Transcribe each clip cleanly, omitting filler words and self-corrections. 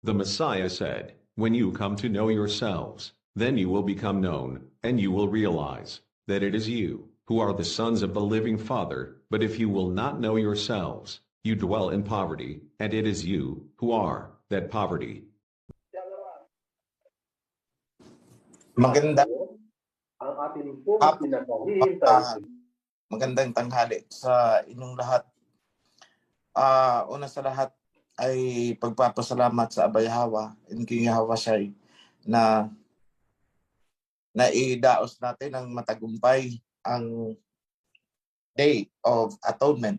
The Messiah said, "When you come to know yourselves, then you will become known, and you will realize that it is you who are the sons of the living Father. But if you will not know yourselves, you dwell in poverty, and it is you who are that poverty." Maganda ang ating pong hapon, pinakahihintay. magandang tanghali sa inyong lahat. Una sa lahat ay pagpapasalamat sa Abay Hawa and King Hawa Shai na naidaos natin ng matagumpay ang Day of Atonement,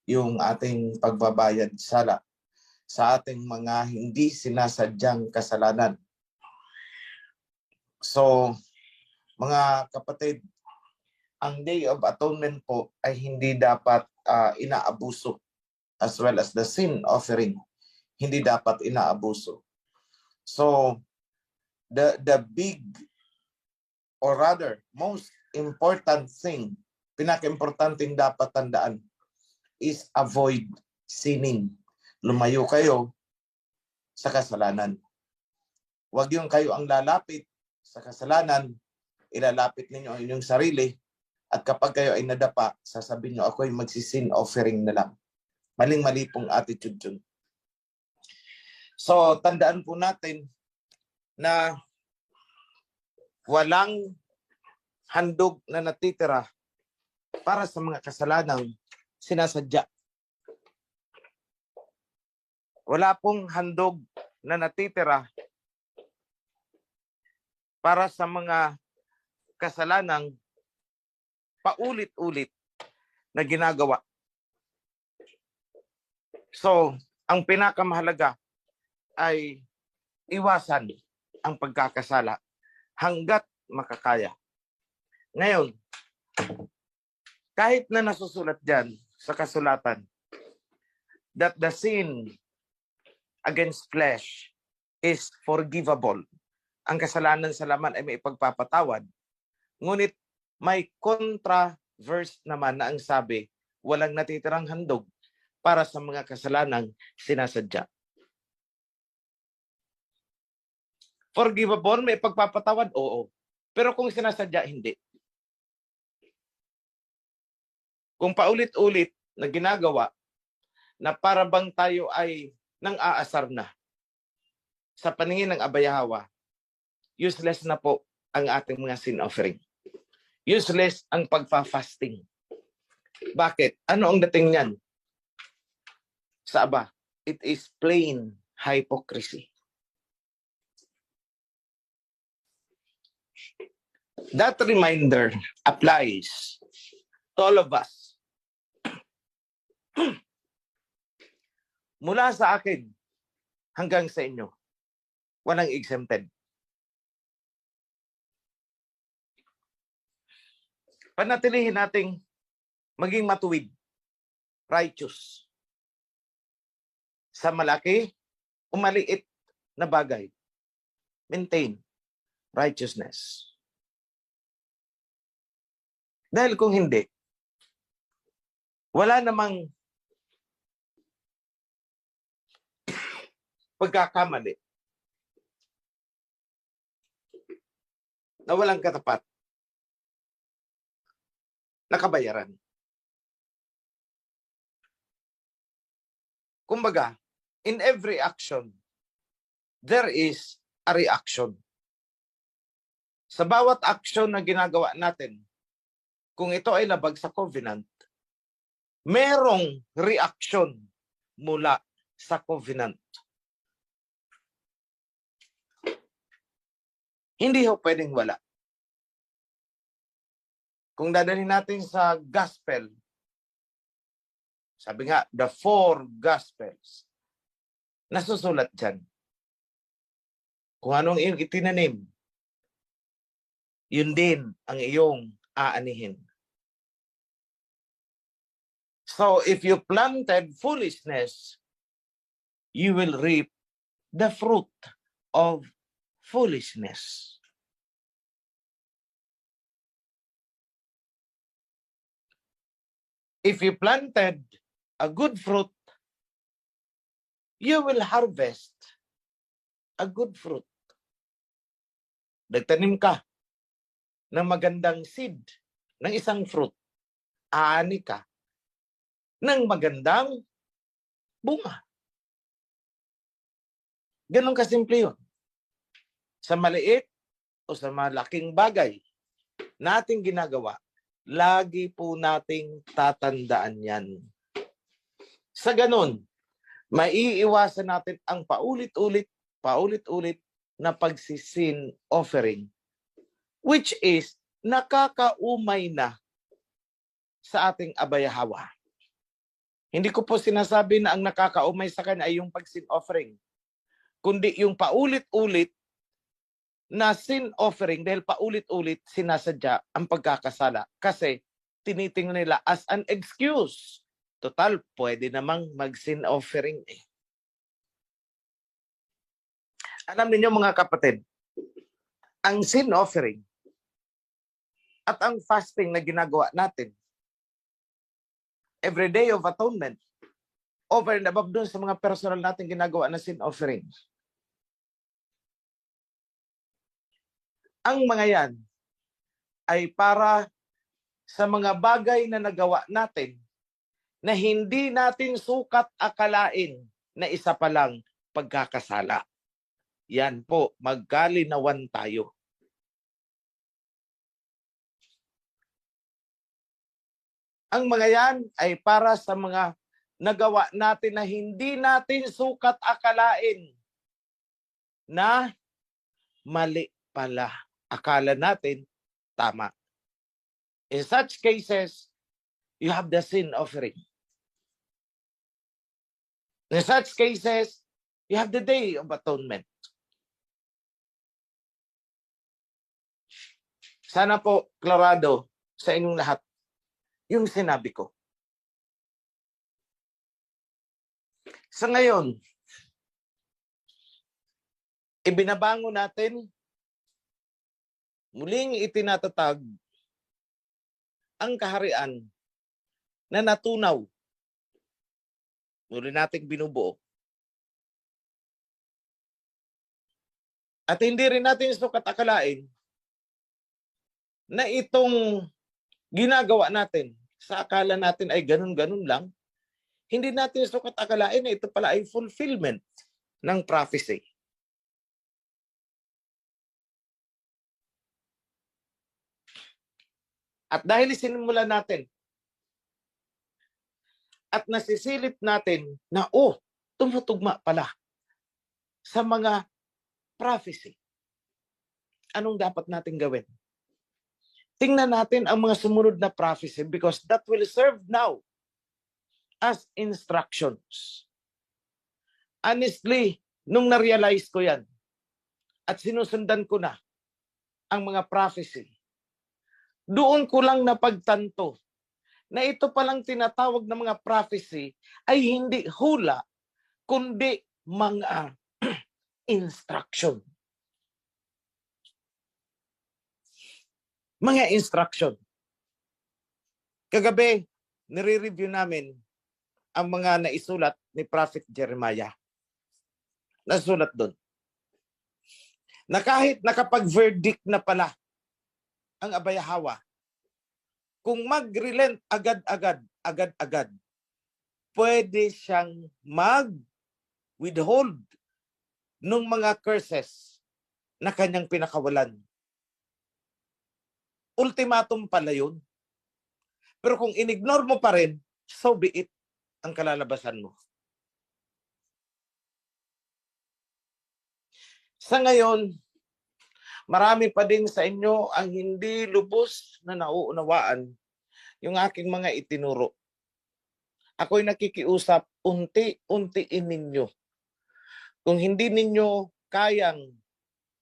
yung ating pagbabayad sala sa ating mga hindi sinasadyang kasalanan. So, mga kapatid, ang Day of Atonement po ay hindi dapat inaabuso, as well as the sin offering, hindi dapat inaabuso. So, the big, or rather, most important thing, pinaka-importanting dapat tandaan is avoid sinning. Lumayo kayo sa kasalanan. Huwag yung kayo ang lalapit sa kasalanan, ilalapit ninyo ang inyong sarili, at kapag kayo ay nadapa, sasabihin nyo, ako ay magsisin offering na lang. Maling-mali pong attitude yun. So, tandaan po natin na walang handog na natitira para sa mga kasalanang sinasadya. Wala pong handog na natitira para sa mga kasalanang paulit-ulit na ginagawa. So, ang pinakamahalaga ay iwasan ang pagkakasala hanggat makakaya. Ngayon, kahit na nasusulat dyan sa kasulatan that the sin against flesh is forgivable, ang kasalanan sa laman ay may ipagpapatawad, ngunit may contra verse naman na ang sabi, walang natitirang handog para sa mga kasalanang sinasadya. Forgivable, may pagpapatawad, oo. Pero kung sinasadya, hindi. Kung paulit-ulit na ginagawa na para bang tayo ay nang aasar na sa paningin ng Abay Hawa, useless na po ang ating mga sin offering. Useless ang pagpa-fasting. Bakit? Ano ang dating niyan? Sa Aba, it is plain hypocrisy. That reminder applies to all of us. Mula sa akin hanggang sa inyo, walang exempted. Panatilihin nating maging matuwid, righteous, sa malaki o maliit na bagay. Maintain righteousness. Dahil kung hindi, wala namang pagkakamali na walang katapat na kabayaran. Kumbaga, in every action, there is a reaction. Sa bawat action na ginagawa natin, kung ito ay labag sa covenant, merong reaction mula sa covenant. Hindi ho pwedeng wala. Kung dadalhin natin sa gospel, sabi nga, the 4 gospels, nasusulat dyan. Kung anong iyong itinanim, yun din ang iyong aanihin. So if you planted foolishness, you will reap the fruit of foolishness. If you planted a good fruit, you will harvest a good fruit. Nagtanim ka ng magandang seed ng isang fruit, aani ka ng magandang bunga. Ganun kasimple yun. Sa maliit o sa malaking bagay nating ginagawa, lagi po nating tatandaan yan. Sa ganun, maiiwasan natin ang paulit-ulit na pagsisin offering, which is nakakaumay na sa ating abayahawa. Hindi ko po sinasabi na ang nakakaumay sa kanya ay yung pagsin offering, kundi yung paulit-ulit na sin offering dahil paulit-ulit sinasadya ang pagkakasala kasi tinitingnan nila as an excuse. Total, pwede namang mag-sin offering eh. Alam niyo mga kapatid, ang sin offering at ang fasting na ginagawa natin, every day of atonement, over and above dun sa mga personal natin ginagawa na sin offering. Ang mga yan ay para sa mga bagay na nagawa natin na hindi natin sukat akalain na isa pa lang pagkakasala. Yan po, magkalinawan tayo. Ang mga yan ay para sa mga nagawa natin na hindi natin sukat akalain na mali pala. Akala natin tama. In such cases, you have the sin offering. In such cases, you have the Day of Atonement. Sana po, klarado sa inyong lahat yung sinabi ko. Sa ngayon, ibinabango natin, muling itinatatag ang kaharian na natunaw. Muli nating binubuo. At hindi rin natin sukat akalain na itong ginagawa natin sa akala natin ay ganun-ganun lang, hindi natin sukat akalain na ito pala ay fulfillment ng prophecy. At dahil sinimulan natin at nasisilip natin na tumutugma pala sa mga prophecy. Anong dapat natin gawin? Tingnan natin ang mga sumunod na prophecy because that will serve now as instructions. Honestly, nung na-realize ko yan at sinusundan ko na ang mga prophecy, doon ko lang napagtanto na ito palang tinatawag na mga prophecy ay hindi hula, kundi mga instruction. Mga instruction. Kagabi, nire-review namin ang mga naisulat ni Prophet Jeremiah. Nasulat doon. Na kahit nakapag-verdict na pala ang abayahawa, kung mag-relent agad-agad, pwede siyang mag-withhold ng mga curses na kanyang pinakawalan. Ultimatum pala yun. Pero kung inignore mo pa rin, so be it ang kalalabasan mo. Sa ngayon, marami pa din sa inyo ang hindi lubos na nauunawaan yung aking mga itinuro. Ako'y nakikiusap, unti-untiin ninyo. Kung hindi ninyo kayang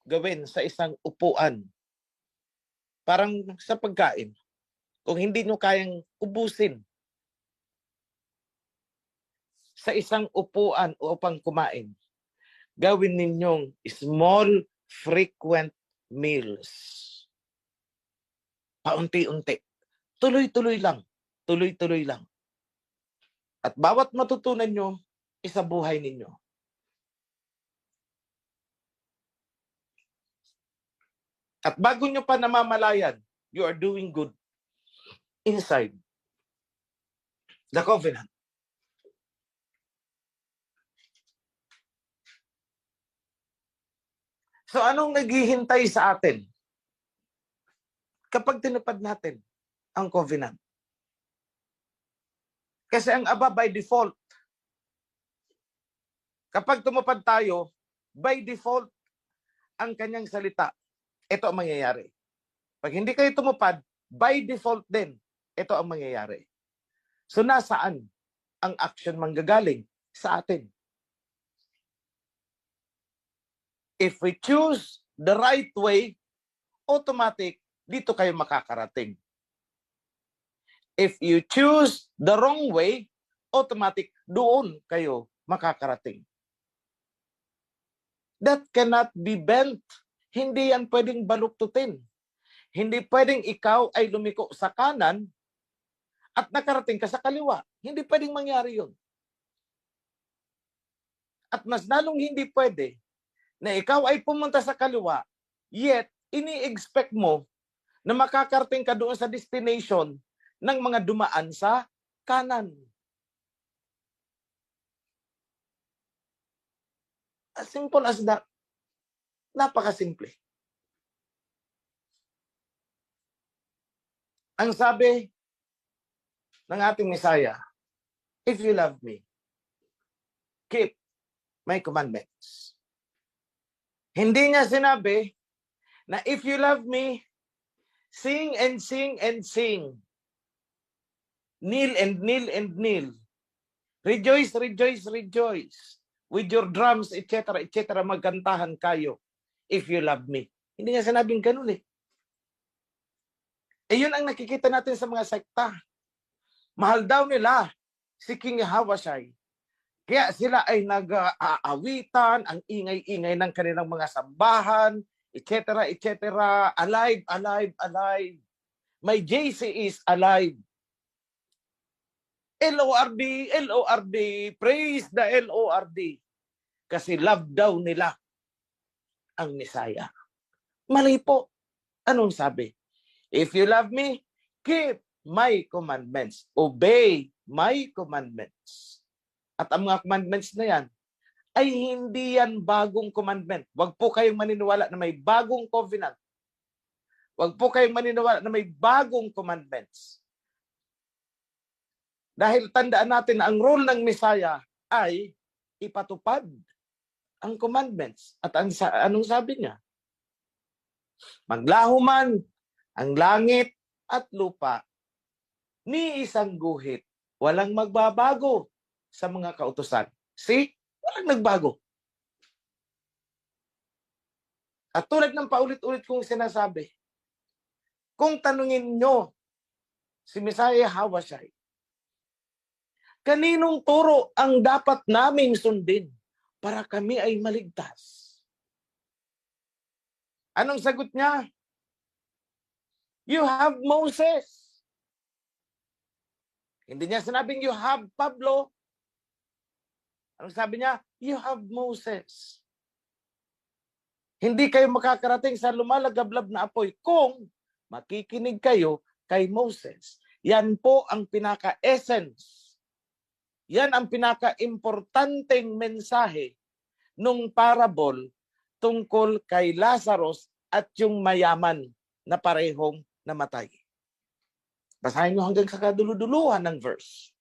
gawin sa isang upuan, parang sa pagkain, kung hindi nyo kayang ubusin sa isang upuan upang kumain, gawin ninyong small, frequent meals. Paunti-unti. Tuloy-tuloy lang. Tuloy-tuloy lang. At bawat matutunan nyo, isabuhay ninyo. At bago nyo pa namamalayan, you are doing good inside the covenant. So anong naghihintay sa atin kapag tinupad natin ang covenant? Kasi ang Aba by default, kapag tumupad tayo, by default, ang kanyang salita, ito ang mangyayari. Pag hindi kayo tumupad, by default din, ito ang mangyayari. So nasaan ang action manggagaling? Sa atin. If we choose the right way, automatic, dito kayo makakarating. If you choose the wrong way, automatic, doon kayo makakarating. That cannot be bent. Hindi yan pwedeng baluktutin. Hindi pwedeng ikaw ay lumiko sa kanan at nakarating ka sa kaliwa. Hindi pwedeng mangyari yun. At mas lalong hindi pwede na ikaw ay pumunta sa kaliwa, yet ini-expect mo na makakarating ka doon sa destination ng mga dumaan sa kanan. As simple as that. Napakasimple. Ang sabi ng ating Messiah, if you love me, keep my commandments. Hindi niya sinabi na if you love me, sing and sing and sing. Kneel and kneel and kneel. Rejoice, rejoice, rejoice. With your drums, etc., etc., magkantahan kayo if you love me. Hindi niya sinabing ganun eh. Eh yun ang nakikita natin sa mga sekta. Mahal daw nila si King Hawashai. Kaya sila ay nag-aawitan, ang ingay-ingay ng kanilang mga sambahan, etc., etc., alive, alive, alive. My JC is alive. LORD, LORD, praise the LORD. Kasi love daw nila ang Messiah. Mali po. Anong sabi? If you love me, keep my commandments. Obey my commandments. At ang mga commandments na yan, ay hindi yan bagong commandment. Huwag po kayong maniniwala na may bagong covenant. Huwag po kayong maniniwala na may bagong commandments. Dahil tandaan natin na ang role ng Messiah ay ipatupad ang commandments. At anong sabi niya? Maglaho man ang langit at lupa, ni isang guhit, walang magbabago sa mga kautusan. See? Walang nagbago. At tulad ng paulit-ulit kong sinasabi, kung tanungin nyo si Messiah Hawashai, kaninong turo ang dapat naming sundin para kami ay maligtas? Anong sagot niya? You have Moses. Hindi niya sinabing you have Pablo. Anong sabi niya? You have Moses. Hindi kayo makakarating sa lumalagablab na apoy kung makikinig kayo kay Moses. Yan po ang pinaka-essence. Yan ang pinaka-importanteng mensahe nung parable tungkol kay Lazarus at yung mayaman na parehong namatay. Basahin nyo hanggang sa kaduluduluhan ng verse.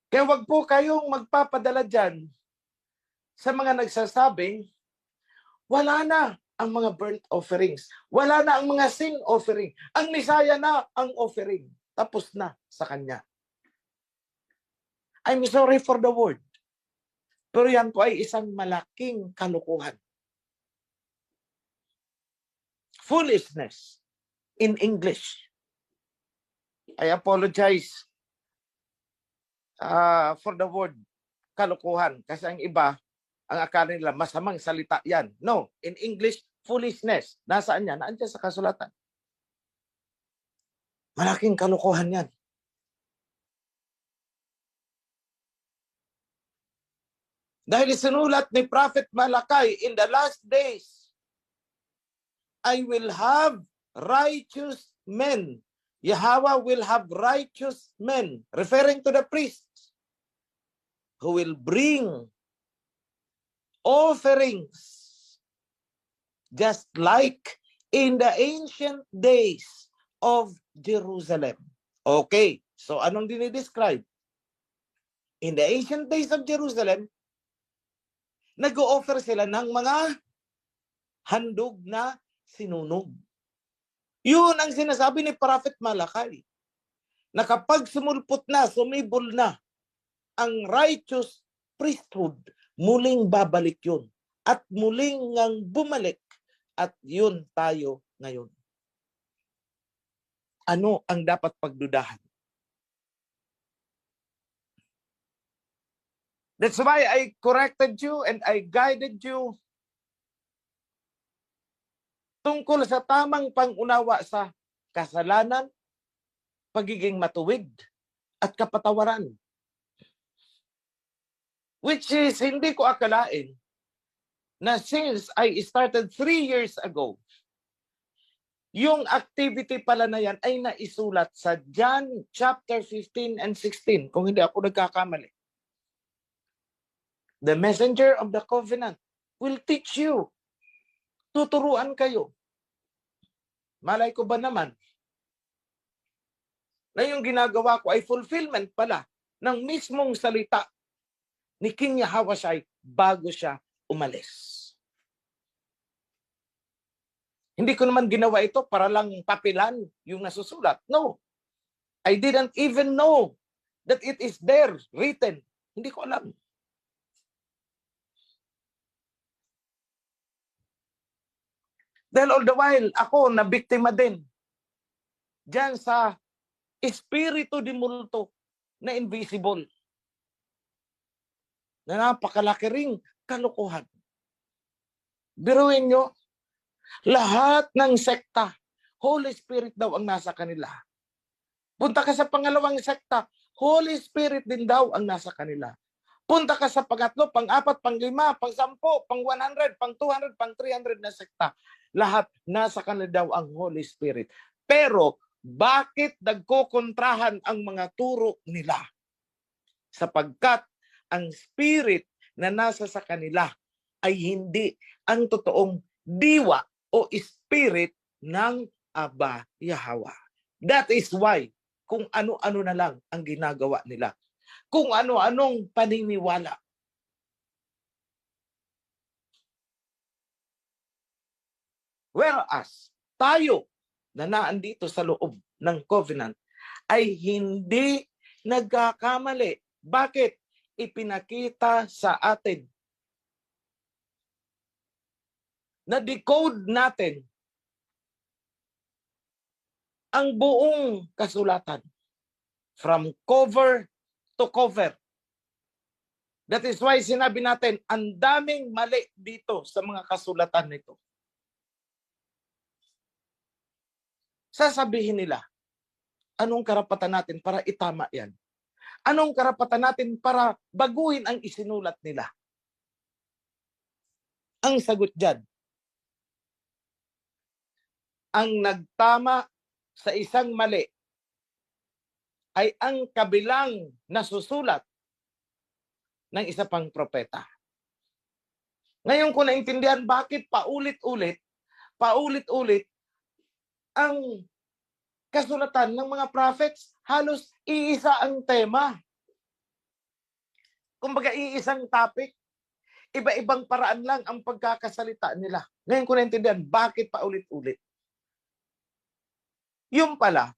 Kaya wag po kayong magpapadala dyan sa mga nagsasabing wala na ang mga burnt offerings. Wala na ang mga sin offering. Ang Messiah na ang offering. Tapos na sa kanya. I'm sorry for the word. Pero yan po ay isang malaking kalukuhan. Foolishness in English. I apologize for the word kalukuhan. Kasi ang iba, ang akala nila masamang salita yan. No, in English, foolishness. Nasaan yan? Naandyan sa kasulatan. Malaking kalukuhan yan. Dahil sinulat ni Prophet Malakay, in the last days, I will have righteous men. Yahweh will have righteous men, referring to the priests, who will bring offerings just like in the ancient days of Jerusalem. Okay, so anong dinidescribe? In the ancient days of Jerusalem, nag-o-offer sila ng mga handog na sinunog. Yun ang sinasabi ni Prophet Malakay, na kapag sumulpot na, sumibol na ang righteous priesthood, muling babalik yun. At muling ngang bumalik. At yun tayo ngayon. Ano ang dapat pagdudahan? That's why I corrected you and I guided you tungkol sa tamang pangunawa sa kasalanan, pagiging matuwid, at kapatawaran. Which is, hindi ko akalain na since I started 3 years ago, yung activity pala na yan ay naisulat sa John chapter 15 and 16, kung hindi ako nagkakamali. The messenger of the covenant will teach you. Tuturuan kayo. Malay ko ba naman na yung ginagawa ko ay fulfillment pala ng mismong salita ni King Yahweh bago siya umalis. Hindi ko naman ginawa ito para lang papilan yung nasusulat. No. I didn't even know that it is there, written. Hindi ko alam. Dahil all the while, ako nabiktima din diyan sa espiritu di multo na invisible. Na napakalaki ring kalokohan. Biruin nyo, lahat ng sekta, Holy Spirit daw ang nasa kanila. Punta ka sa pangalawang sekta, Holy Spirit din daw ang nasa kanila. Punta ka sa pangatlo, pang-apat, pang-lima, pang-sampo, pang-100, pang-200, pang-300 na sekta. Lahat nasa kanila daw ang Holy Spirit. Pero bakit nagkokontrahan ang mga turo nila? Sapagkat ang spirit na nasa sa kanila ay hindi ang totoong diwa o spirit ng Aba Yahweh. That is why kung ano-ano na lang ang ginagawa nila. Kung ano-anong paniniwala. Whereas tayo na naandito sa loob ng covenant ay hindi nagkakamali. Bakit? Ipinakita sa atin. Na-decode natin ang buong kasulatan from cover to cover. That is why sinabi natin, ang daming mali dito sa mga kasulatan nito. Sasabihin nila, anong karapatan natin para itama yan? Anong karapatan natin para baguhin ang isinulat nila? Ang sagot dyan, ang nagtama sa isang mali ay ang kabilang nasusulat ng isa pang propeta. Ngayon ko naintindihan bakit paulit-ulit ang kasulatan ng mga prophets, halos iisa ang tema. Kumbaga iisang topic, iba-ibang paraan lang ang pagkakasalita nila. Ngayon ko naintindihan bakit paulit-ulit. Yung pala,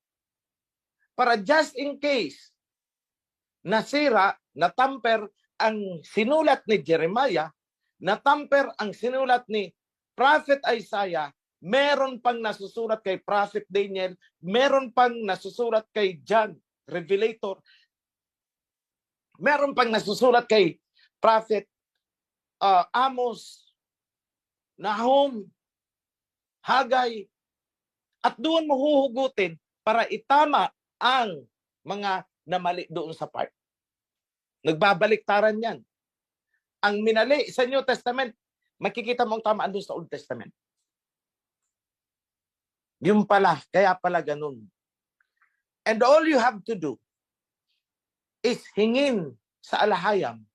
para just in case nasira, natamper ang sinulat ni Jeremiah, natamper ang sinulat ni Prophet Isaiah, meron pang nasusulat kay Prophet Daniel, meron pang nasusulat kay John, Revelator, meron pang nasusulat kay Prophet Amos, Nahum, Hagay, at doon mo huhugutin para itama ang mga namali doon sa part. Nagbabaliktaran yan. Ang minali sa New Testament, makikita mong tamaan doon sa Old Testament. Yung pala, kaya pala ganun. And all you have to do is hingin sa alahayam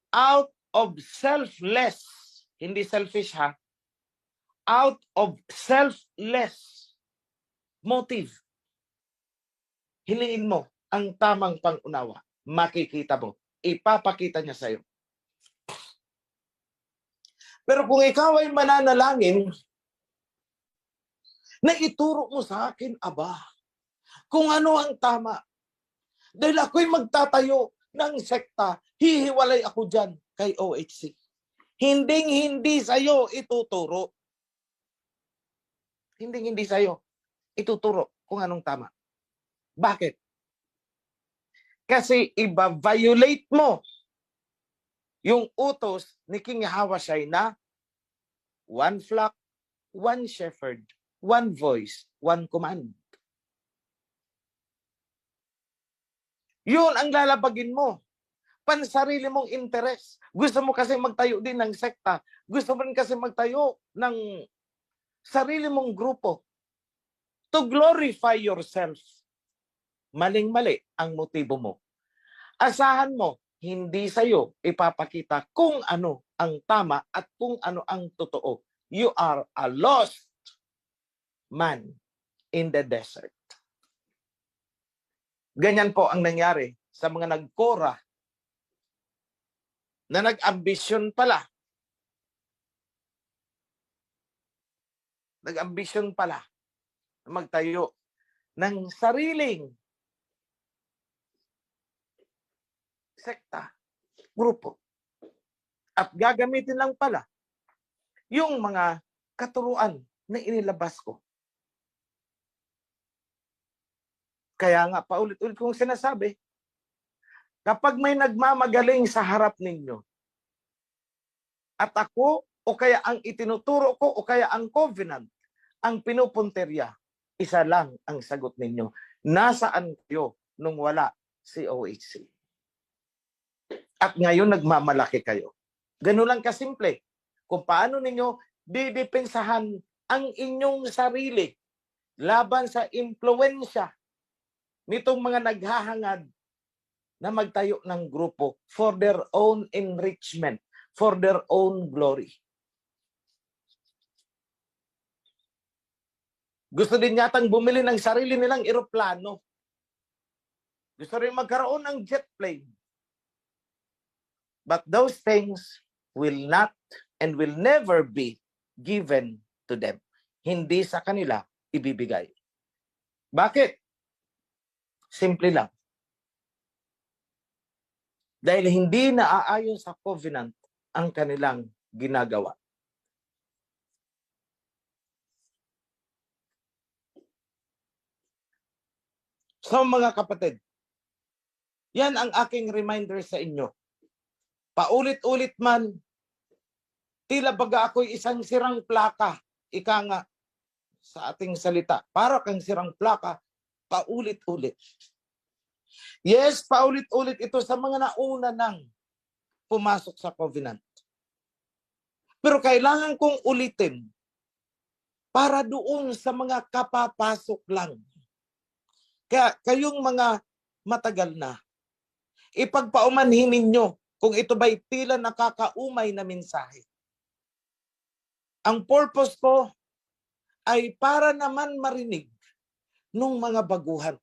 out of selfless, hindi selfish ha, out of selfless motive. Hilingin mo ang tamang pangunawa. Makikita mo. Ipapakita niya sa'yo. Pero kung ikaw ay mananalangin, na ituro mo sa akin, Aba, kung ano ang tama. Dahil ako'y magtatayo ng sekta, hihiwalay ako dyan kay OHC. Hindi sa'yo ituturo. Hindi sa'yo ituturo kung anong tama. Bakit? Kasi iba-violate mo yung utos ni King Ahawashai na one flock, one shepherd, one voice, one command. Yun ang lalabagin mo. Pansarili mong interes. Gusto mo kasi magtayo din ng sekta. Gusto mo rin kasi magtayo ng sarili mong grupo. To glorify yourself. Maling-mali ang motibo mo. Asahan mo, hindi sa'yo ipapakita kung ano ang tama at kung ano ang totoo. You are a lost man in the desert. Ganyan po ang nangyari sa mga nagkora na nag-ambisyon pala. Nag-ambisyon pala na magtayo ng sariling sekta, grupo. At gagamitin lang pala yung mga katuruan na inilabas ko. Kaya nga, paulit-ulit kong sinasabi, kapag may nagmamagaling sa harap ninyo, at ako, o kaya ang itinuturo ko, o kaya ang covenant, ang pinupunterya, isa lang ang sagot ninyo. Nasaan kayo nung wala si OHC? At ngayon nagmamalaki kayo. Ganun lang kasimple. Kung paano ninyo didepensahan ang inyong sarili laban sa impluensya nitong mga naghahangad na magtayo ng grupo for their own enrichment, for their own glory. Gusto din yatang bumili ng sarili nilang eroplano. Gusto rin magkaroon ng jet plane. But those things will not and will never be given to them. Hindi sa kanila ibibigay. Bakit? Simple lang. Dahil hindi naaayon sa covenant ang kanilang ginagawa. So mga kapatid, yan ang aking reminder sa inyo. Paulit-ulit man, tila baga ako'y isang sirang plaka, ika nga sa ating salita. Para kang sirang plaka, paulit-ulit. Yes, paulit-ulit ito sa mga nauna nang pumasok sa covenant. Pero kailangan kong ulitin para doon sa mga kapapasok lang. Kaya kayong mga matagal na, ipagpaumanhin ninyo kung ito ba'y tila nakakaumay na mensahe. Ang purpose ko ay para naman marinig nung mga baguhan.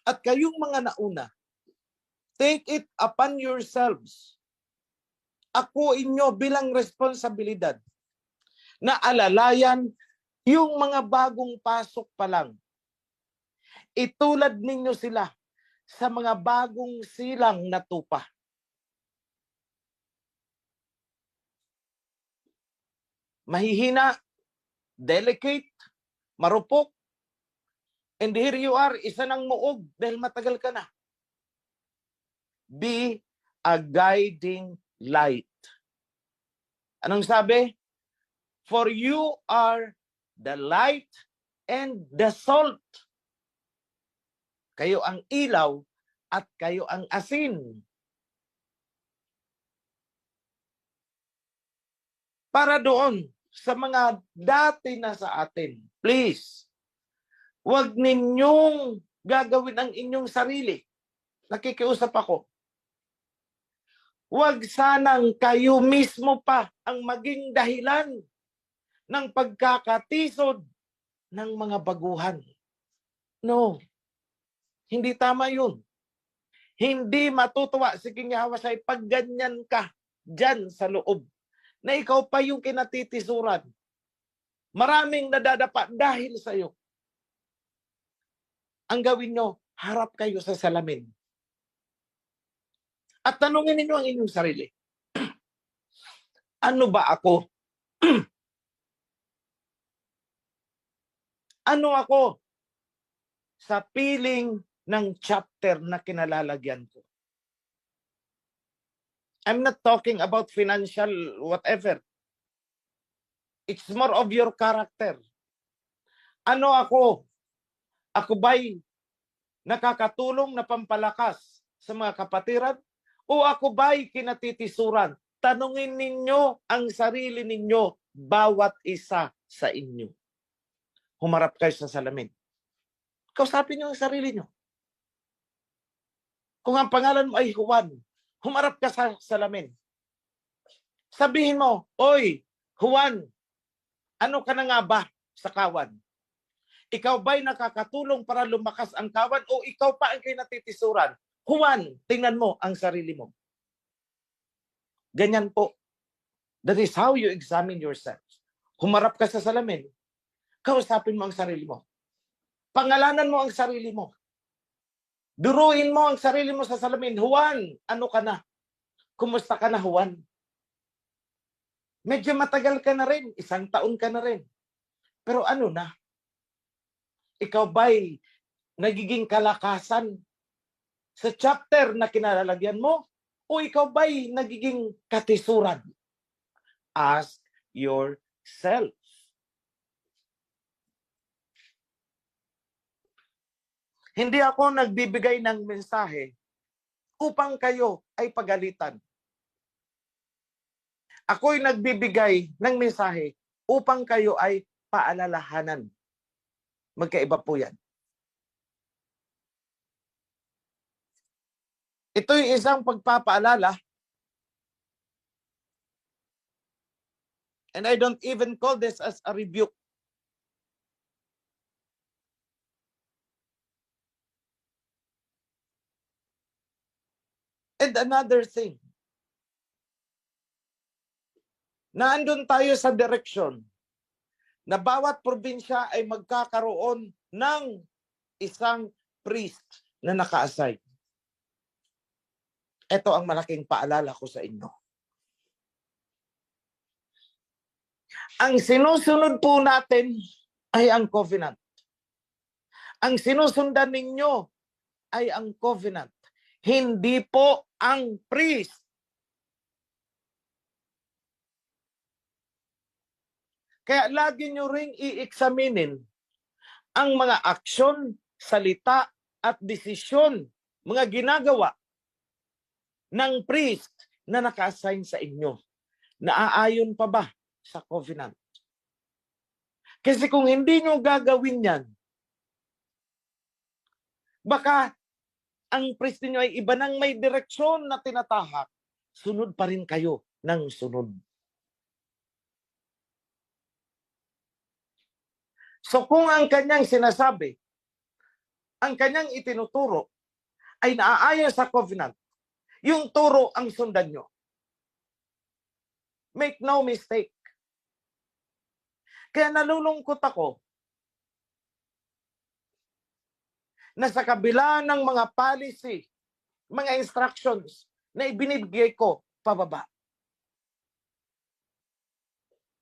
At kayong mga nauna, take it upon yourselves. Ako inyo bilang responsibilidad na alalayan yung mga bagong pasok pa lang. Itulad ninyo sila sa mga bagong silang na tupa. Mahihina, delicate, marupok, and here you are, isa ng muog dahil matagal ka na. Be a guiding light. Anong sabi? For you are the light and the salt. Kayo ang ilaw at kayo ang asin. Para doon sa mga dati na sa atin, please, huwag ninyong gagawin ang inyong sarili. Nakikiusap ako. Huwag sanang kayo mismo pa ang maging dahilan ng pagkakatisod ng mga baguhan. No, hindi tama yun. Hindi matutuwa si King Yahweh pag ganyan ka dyan sa loob na ikaw pa yung kinatitisuran. Maraming nadadapa dahil sa iyo. Ang gawin nyo, harap kayo sa salamin. At tanungin ninyo ang inyong sarili. Ano ba ako? Ano ako sa piling ng chapter na kinalalagyan ko? I'm not talking about financial whatever. It's more of your character. Ano ako? Ako ba'y nakakatulong na pampalakas sa mga kapatiran? O ako ba'y kinatitisuran? Tanungin ninyo ang sarili ninyo, bawat isa sa inyo. Humarap kayo sa salamin. Kausapin nyo ang sarili nyo. Kung ang pangalan mo ay Juan, humarap ka sa salamin. Sabihin mo, oy, Juan, ano ka na nga ba sa kawan? Ikaw ba'y nakakatulong para lumakas ang kawan o ikaw pa ang kinatitisuran? Juan, tingnan mo ang sarili mo. Ganyan po. That is how you examine yourself. Humarap ka sa salamin. Kausapin mo ang sarili mo. Pangalanan mo ang sarili mo. Duruin mo ang sarili mo sa salamin. Juan, ano ka na? Kumusta ka na, Juan? Medyo matagal ka na rin. 1 taon ka na rin. Pero ano na? Ikaw ba'y nagiging kalakasan sa chapter na kinalalagyan mo? O ikaw ba'y nagiging katisuran? Ask yourself. Hindi ako nagbibigay ng mensahe upang kayo ay pagalitan. Ako'y nagbibigay ng mensahe upang kayo ay paalalahanan. Magkaiba po yan. Ito'y isang pagpapaalala. And I don't even call this as a rebuke. And another thing, naandun tayo sa direksyon na bawat probinsya ay magkakaroon ng isang priest na naka-assign. Ito ang malaking paalala ko sa inyo. Ang sinusunod po natin ay ang covenant. Ang sinusundan ninyo ay ang covenant. Hindi po ang priest. Kaya lagi nyo ring i-examinin ang mga aksyon, salita, at desisyon, mga ginagawa ng priest na naka-assign sa inyo. Naaayon pa ba sa covenant? Kasi kung hindi nyo gagawin yan, baka ang priest niyo ay iba nang may direksyon na tinatahak, sunod pa rin kayo ng sunod. So kung ang kanyang sinasabi, ang kanyang itinuturo ay naaayon sa covenant, yung turo ang sundan nyo. Make no mistake. Kaya nalulungkot ako na sa kabila ng mga policy, mga instructions na ibinibigay ko pababa.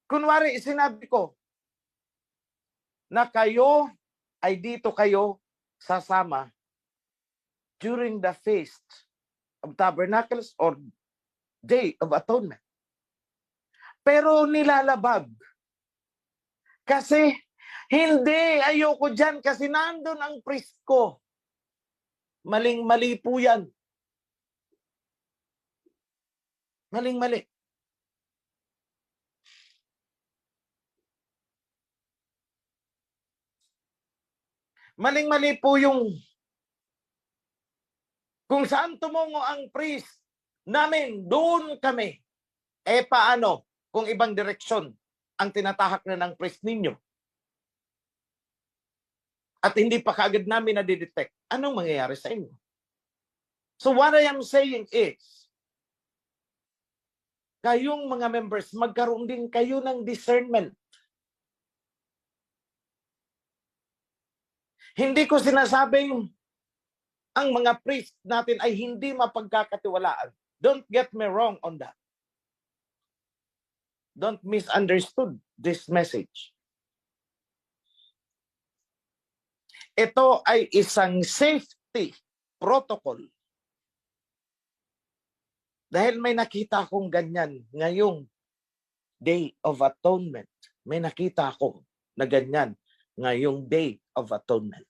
Kunwari, sinabi ko na kayo ay dito kayo sasama during the Feast of Tabernacles or Day of Atonement. Pero nilalabag. Kasi hindi, ayoko dyan kasi nandun ang priest ko. Maling-mali po yan. Maling-mali. Maling-mali po yung kung saan tumungo ang priest namin, doon kami. Paano kung ibang direksyon ang tinatahak na ng priest ninyo? At hindi pa kaagad namin na-detect, anong mangyayari sa inyo? So what I am saying is, kayong mga members, magkaroon din kayo ng discernment. Hindi ko sinasabing ang mga priest natin ay hindi mapagkakatiwalaan. Don't get me wrong on that. Don't misunderstood this message. Ito ay isang safety protocol. Dahil may nakita akong ganyan ngayong Day of Atonement. May nakita ako na ganyan ngayong Day of Atonement.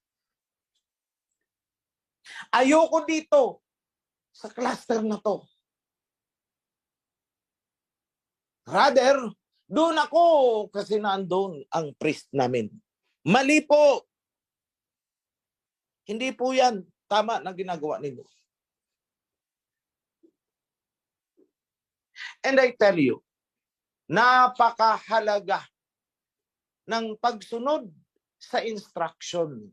Ayoko dito sa cluster na to. Rather, doon ako kasi nandoon ang priest namin. Mali po. Hindi po yan tama na ginagawa ninyo. And I tell you, napakahalaga ng pagsunod sa instruction.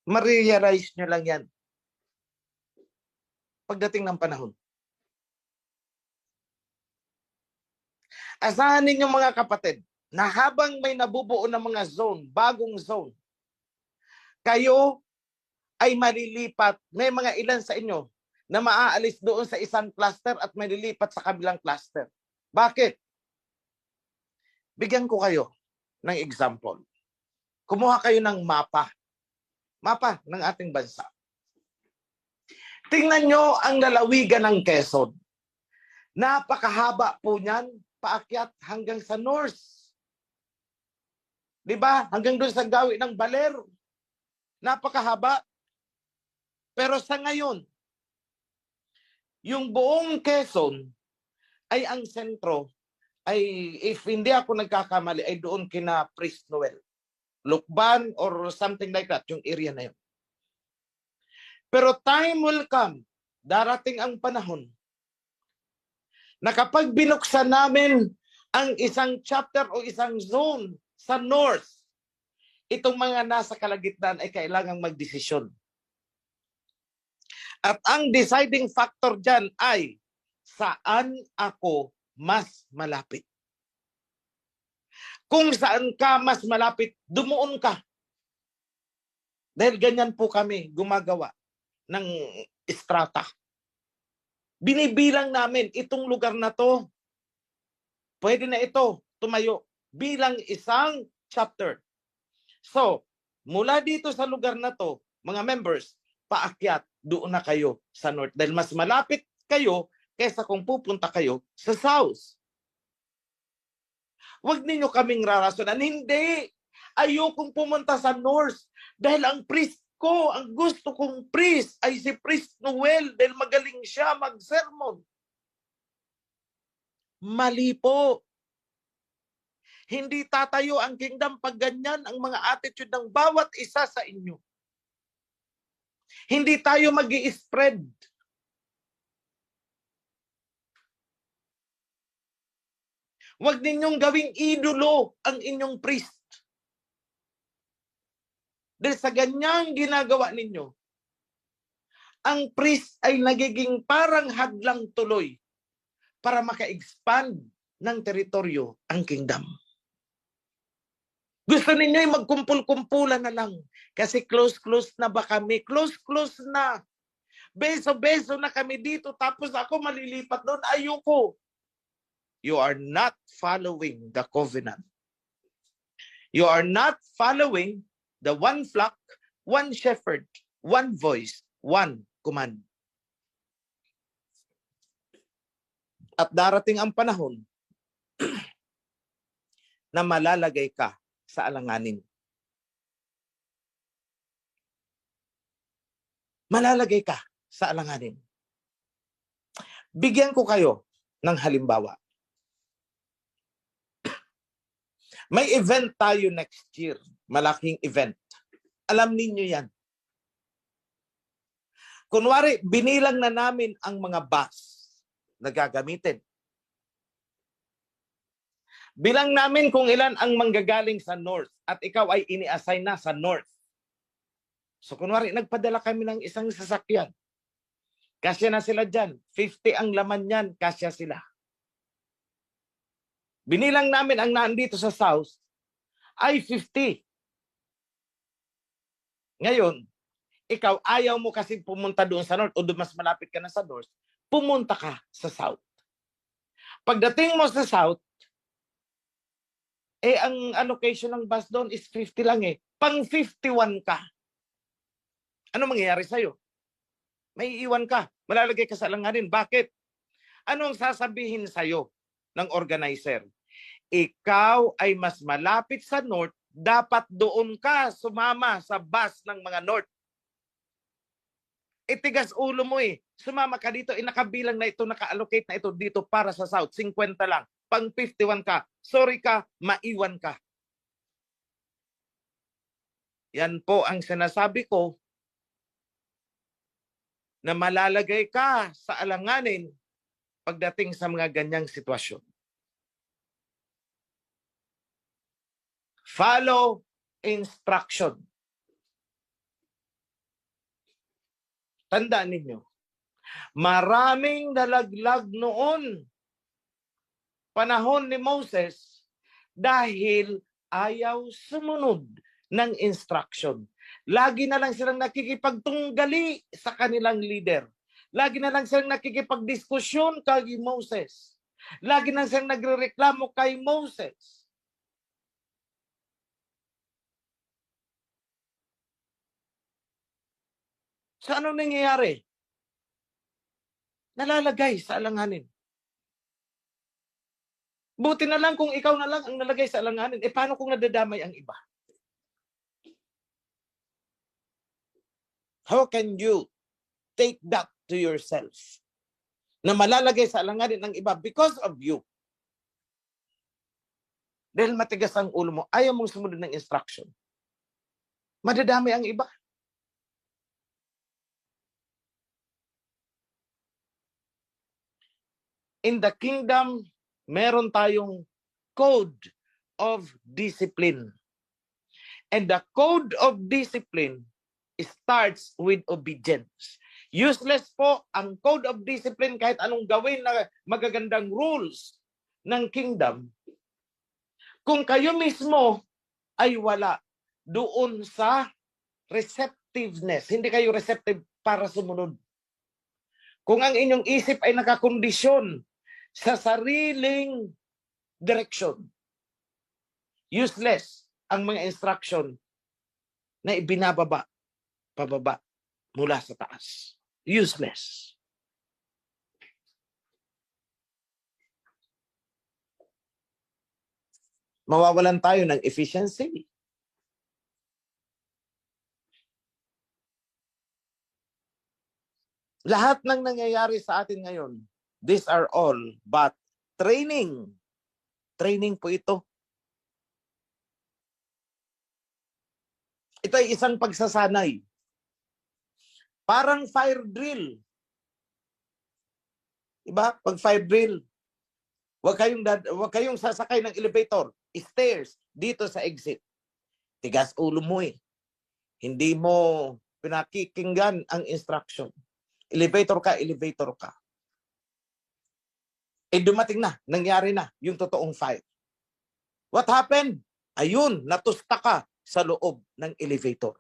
Ma-realize nyo lang yan pagdating ng panahon. Asahan ninyo mga kapatid na habang may nabubuo ng mga zone, bagong zone, kayo ay malilipat. May mga ilan sa inyo na maaalis doon sa isang cluster at malilipat sa kabilang cluster. Bakit? Bigyan ko kayo ng example. Kumuha kayo ng mapa ng ating bansa. Tingnan nyo ang lalawigan ng Quezon. Napakahaba po niyan, paakyat hanggang sa north. Diba? Hanggang doon sa gawi ng Baler. Napakahaba. Pero sa ngayon, yung buong Quezon ay ang sentro ay, if hindi ako nagkakamali, ay doon kina Priest Noel. Lukban or something like that, yung area na yun. Pero time will come, darating ang panahon, na kapag binuksan namin ang isang chapter o isang zone sa north, itong mga nasa kalagitnaan ay kailangang magdesisyon. At ang deciding factor dyan ay, saan ako mas malapit? Kung saan ka mas malapit, dumuon ka. Dahil ganyan po kami gumagawa ng strata. Binibilang namin itong lugar na to. Pwede na ito tumayo bilang isang chapter. So, mula dito sa lugar na to, mga members, paakyat, doon na kayo sa north. Dahil mas malapit kayo kaysa kung pupunta kayo sa south. Huwag ninyo kaming rarasonan. Hindi. Ayokong pumunta sa north. Dahil ang priest ko, ang gusto kong priest ay si Priest Noel dahil magaling siya mag-sermon. Mali po. Hindi tatayo ang kingdom pag ganyan ang mga attitude ng bawat isa sa inyo. Hindi tayo mag-i-spread. Huwag ninyong gawing idolo ang inyong priest. Dahil sa ganyang ginagawa ninyo, ang priest ay nagiging parang hadlang tuloy para maka-expand ng teritoryo ang kingdom. Gusto ninyo ay magkumpul-kumpulan na lang kasi close-close na ba kami? Close-close na. Beso-beso na kami dito tapos ako malilipat doon. Ayoko. You are not following the covenant. You are not following the one flock, one shepherd, one voice, one command. At darating ang panahon na malalagay ka sa alanganin. Malalagay ka sa alanganin. Bigyan ko kayo ng halimbawa. May event tayo next year. Malaking event. Alam ninyo yan. Kunwari, binilang na namin ang mga bus na gagamitin. Bilang namin kung ilan ang manggagaling sa north at ikaw ay ini-assign na sa north. So kunwari, nagpadala kami ng isang sasakyan. Kasya na sila dyan. 50 ang laman yan, kasya sila. Binilang namin ang nandito sa south ay 50. Ngayon, ikaw ayaw mo kasi pumunta doon sa north o doon mas malapit ka na sa north, pumunta ka sa south. Pagdating mo sa south, ang allocation ng bus doon is 50 lang eh. Pang 51 ka. Ano mangyayari sa'yo? May iiwan ka. Malalagay ka sa alanganin. Bakit? Anong sasabihin sa'yo ng organizer? Ikaw ay mas malapit sa north, dapat doon ka sumama sa bus ng mga north. Tigas ulo mo eh. Sumama ka dito, nakabilang na ito, naka-allocate na ito dito para sa south. 50 lang. Pang 51 ka. Sorry ka, maiwan ka. Yan po ang sinasabi ko na malalagay ka sa alanganin pagdating sa mga ganyang sitwasyon. Follow instruction. Tandaan ninyo, maraming nalaglag noon panahon ni Moses dahil ayaw sumunod ng instruction. Lagi na lang silang nakikipagtunggali sa kanilang leader. Lagi na lang silang nakikipagdiskusyon kay Moses. Lagi na silang nagrereklamo kay Moses. So ano nangyayari? Nalalagay sa alanganin. Buti na lang kung ikaw na lang ang nalagay sa alanganin. Paano kung nadadamay ang iba? How can you take that to yourself? Na malalagay sa alanganin ng iba because of you. Dahil matigas ang ulo mo, ayaw mong sumunod ng instruction. Madadamay ang iba. In the kingdom, meron tayong code of discipline. And the code of discipline starts with obedience. Useless po ang code of discipline kahit anong gawin na magagandang rules ng kingdom. Kung kayo mismo ay wala doon sa receptiveness, hindi kayo receptive para sumunod. Kung ang inyong isip ay nakakondisyon sa sariling direction, useless ang mga instruction na ibinababa, pababa, mula sa taas. Useless. Mawawalan tayo ng efficiency. Lahat ng nangyayari sa atin ngayon, these are all but training. Training po ito. Ito ay isang pagsasanay. Parang fire drill. Diba? Pag fire drill, huwag kayong sasakay ng elevator, stairs, dito sa exit. Tigas ulo mo eh. Hindi mo pinakikinggan ang instruction. Elevator ka, elevator ka. Dumating na, nangyari na yung totoong fire. What happened? Ayun, natusta ka sa loob ng elevator.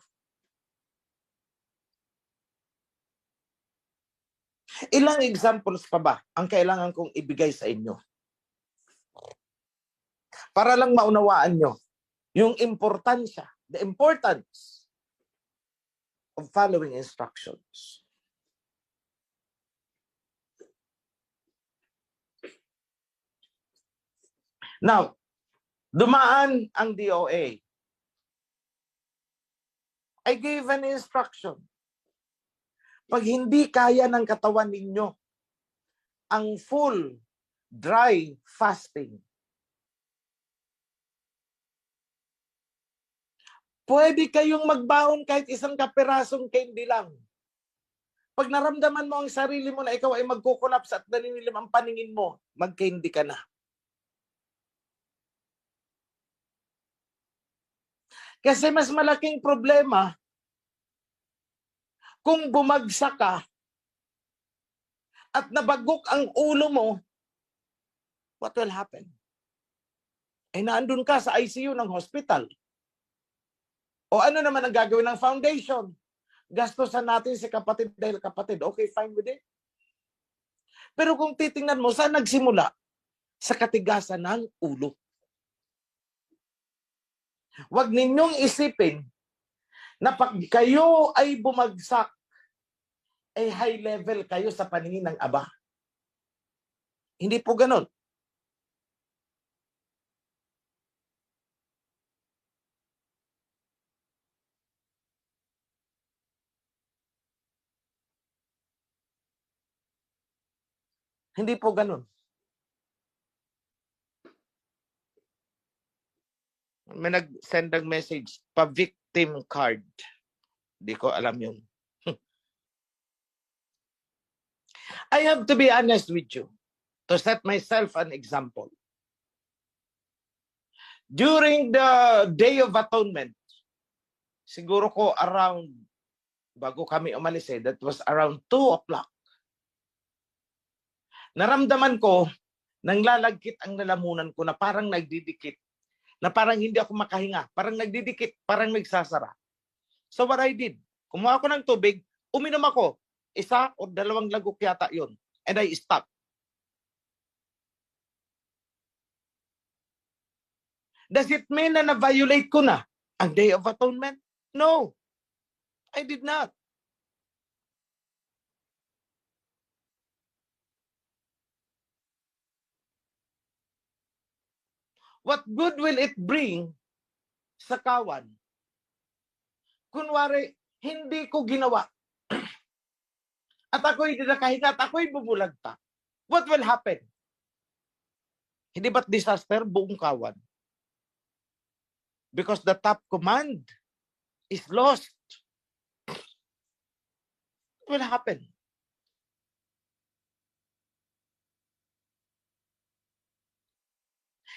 Ilang examples pa ba ang kailangan kong ibigay sa inyo? Para lang maunawaan nyo yung importansya, the importance of following instructions. Now, dumaan ang DOA. I gave an instruction. Pag hindi kaya ng katawan ninyo ang full dry fasting, Pwede kayong magbaon kahit isang kapirasong candy lang. Pag naramdaman mo ang sarili mo na ikaw ay magkukulaps at naninilim ang paningin mo, mag-candy ka na. Kasi mas malaking problema kung bumagsak ka at nabagok ang ulo mo, what will happen? Ay naandun ka sa ICU ng hospital. O ano naman ang gagawin ng foundation? Gastusan natin si kapatid dahil kapatid. Okay, fine with it. Pero kung titingnan mo, saan nagsimula? Sa katigasan ng ulo. Huwag ninyong isipin na pag kayo ay bumagsak, ay high level kayo sa paningin ng Aba. Hindi po ganun. Hindi po ganun. May nag-send ng message, pa-victim card. Hindi ko alam yun. I have to be honest with you to set myself an example. During the Day of Atonement, siguro ko around, bago kami umalis that was around 2 o'clock. Naramdaman ko, nang lalagkit ang lalamunan ko na parang nagdidikit, na parang hindi ako makahinga, parang nagdidikit, parang nagsasara. So what I did, kumuha ko ng tubig, uminom ako, 1 o 2 lagok yata yun, and I stopped. Does it mean na na-violate ko na ang Day of Atonement? No, I did not. What good will it bring sa kawan? Kunwari, hindi ko ginawa. At ako'y nakahinga at ako'y bumulagta. What will happen? Hindi ba't disaster buong kawan? Because the top command is lost. What will happen?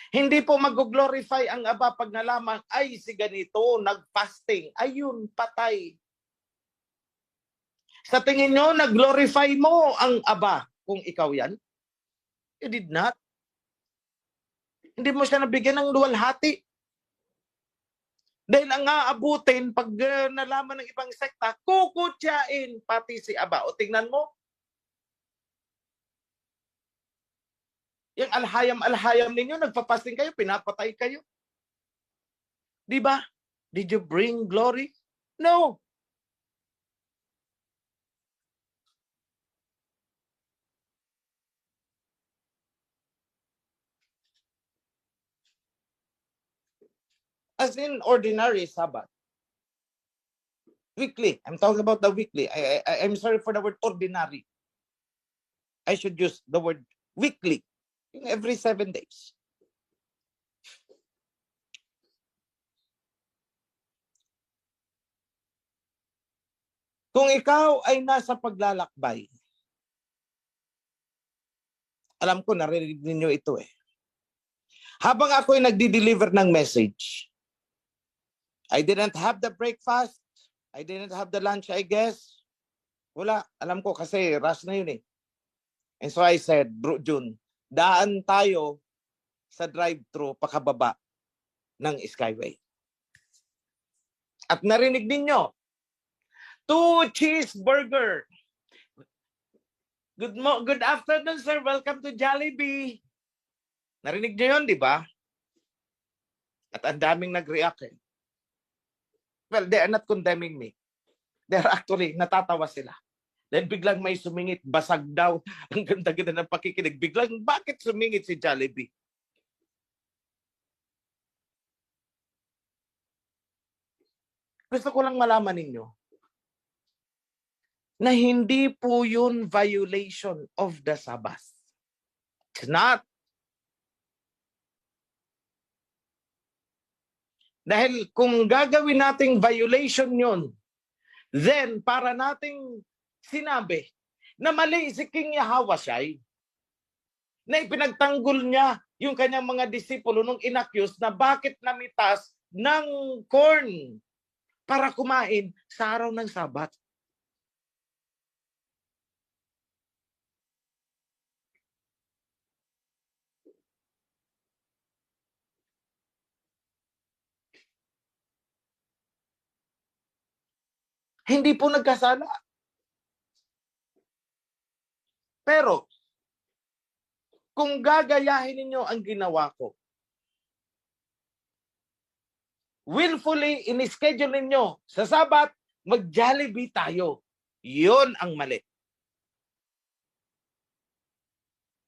Hindi po mag-glorify ang Aba pag nalaman, ay si ganito, nag-fasting. Ayun, patay. Sa tingin nyo, nag-glorify mo ang Aba kung ikaw yan? You did not. Hindi mo siya nabigyan ng luwalhati. Dahil ang aabutin, pag nalaman ng ibang sekta, kukutyain pati si Aba. O tingnan mo, yung alhayam-alhayam ninyo, nagpapasting kayo, pinapatay kayo. Di ba? Did you bring glory? No. As in ordinary Sabbath. Weekly. I'm talking about the weekly. I'm sorry for the word ordinary. I should use the word weekly. Every 7 days. Kung ikaw ay nasa paglalakbay, alam ko narinig ninyo ito eh. Habang ako ay nagdi-deliver ng message, I didn't have the breakfast, I didn't have the lunch, I guess. Wala, alam ko kasi rush na yun eh. And so I said, Bro Jun, daan tayo sa drive-thru pakababa ng Skyway. At narinig ninyo, 2 cheeseburger. Good afternoon, sir. Welcome to Jollibee. Narinig nyo yun, di ba? At ang daming nag-react eh. Well, they are not condemning me. They are actually, natatawa sila. Then biglang may sumingit, basag daw. Ang ganda-ganda ng pakikinig. Biglang, bakit sumingit si Jollibee? Gusto ko lang malaman ninyo na hindi po yun violation of the Sabbath. It's not. Dahil kung gagawin nating violation yun, then para nating sinabi na mali si King Yahawashai, na ipinagtanggol niya yung kanyang mga disipulo nung inaccuse na bakit namitas ng corn para kumain sa araw ng Sabat. Hindi po nagkasala. Pero, kung gagayahin ninyo ang ginawa ko, willfully in-schedule ninyo sa Sabat, mag-Jollibee tayo. Yun ang mali.